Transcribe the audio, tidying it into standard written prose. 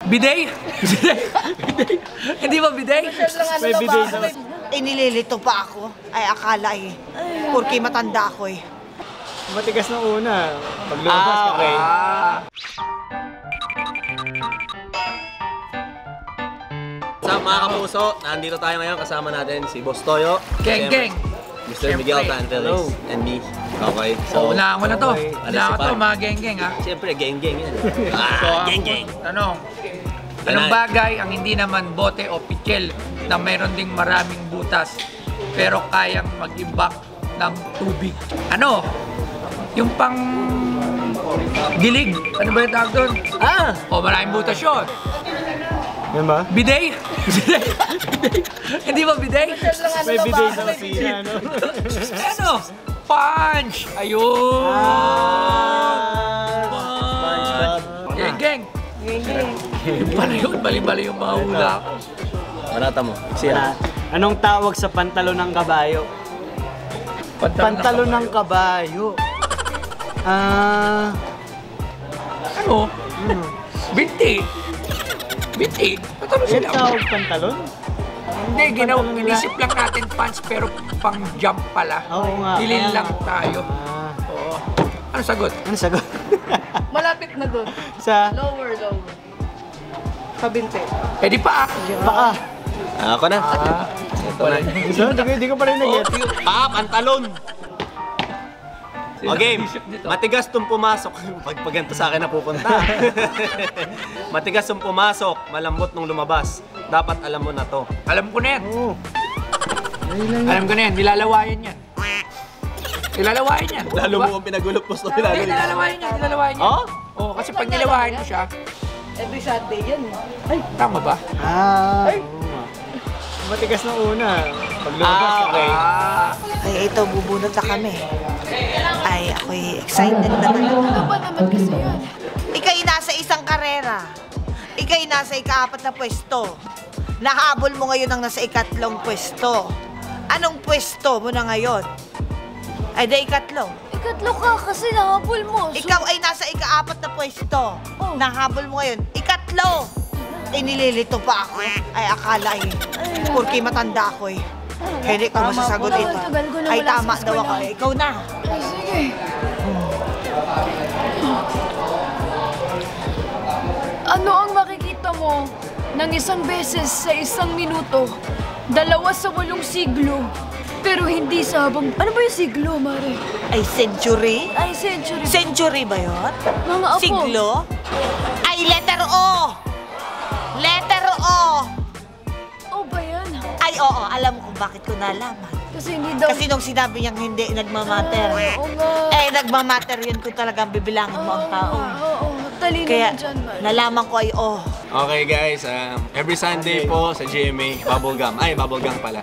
Bidet? Bidet? Hindi ba bidet? May bidet sa... Inililito pa ako. Ay, akala Porque matanda ako Matigas ng una. Pag lumabas ka okay. Sa mga kapuso, nandito tayo ngayon kasama natin si Boss Toyo. Geng. Mr. Miguel Tantelis and me. Okay, so... Unahan ko na to. Unahan ko to, mga geng ha. Siyempre, geng yan. So, Geng. Tanong. Anong bagay ang hindi naman bote o pichel na mayroon ding maraming butas pero kayang mag-imbak ng tubig? Ano? Yung pang dilig. Ano ba yung tawag doon? O maraming butas yun. Yan ba? Bidet? Hindi ba bidet? May bidet sa kusina, no? Ano? Punch! Ayun! Punch! Geng! Pala yun, bali-bali yung mga hula ko. Manata mo. Siya. Anong tawag sa pantalon ng kabayo? Pantalon ng kabayo. Ano? Binti. Patalo Yung sila. tawag pantalon? Hindi, inisip lang natin pants pero pang jump pala. Oo nga. Hilin lang tayo. Oo. Ano sagot? Ano sagot? Malapit na doon. Sa? Lower. Kabinte. Eh di pa. Paa. Ako na. Ito na. Hindi ko pa rin nag-get. Pantalon! Okay, matigas tong pumasok. Pag ganito sa akin na pupunta. Matigas tong pumasok, malambot nung lumabas. Dapat alam mo na to. Alam ko na yan. Alam ko na yan. Nilalawayan yan. Lalo mo ang pinagulog po sa pinagulog. Nilalawayan yan. Oh? Oo, kasi pag nilawayan mo siya, Every Saturday yan. ay, tama ba? Matigas ng una. Pag lumabas ka okay. Ay, ito, bubunot na kami. Ay, ako'y excited naman. Ano ba naman kasi yan? Ika'y nasa isang karera. Ika'y nasa ika-4 na pwesto. Nahabol mo ngayon ang nasa ika-3 pwesto. Anong pwesto mo na ngayon? Ay, di ika-3. Ikatlo ka kasi nahabol mo. Ikaw ay nasa ika-4 na pwesto. Nahabol mo ngayon. Ika-3. Inililito pa ako. Ay, akala porque matanda ako Hindi ko masasagot ito. Ay, tama daw ako. Ikaw na. Ay, sige. Ano ang makikita mo ng isang beses sa isang minuto, 2 sa 8 siglo, pero hindi sa habang... Ano ba yung siglo, Mare? Ay, century? Ay, century. Century ba yun? Mga apo. Siglo? Ay, letter O! Letter O! O ba yan? Ay, oo. Alam mo kung bakit ko nalaman. Kasi hindi daw... Kasi nung sinabi niyang hindi nagmamatter. Oo nga. Eh, nagmamatter yun kung talagang bibilangin mo ang tao. Oo. Talino Kaya, mo dyan, Mare. nalaman ko ay O. Okay guys, every Sunday po sa GMA, bubblegum. Ay, bubblegum pala.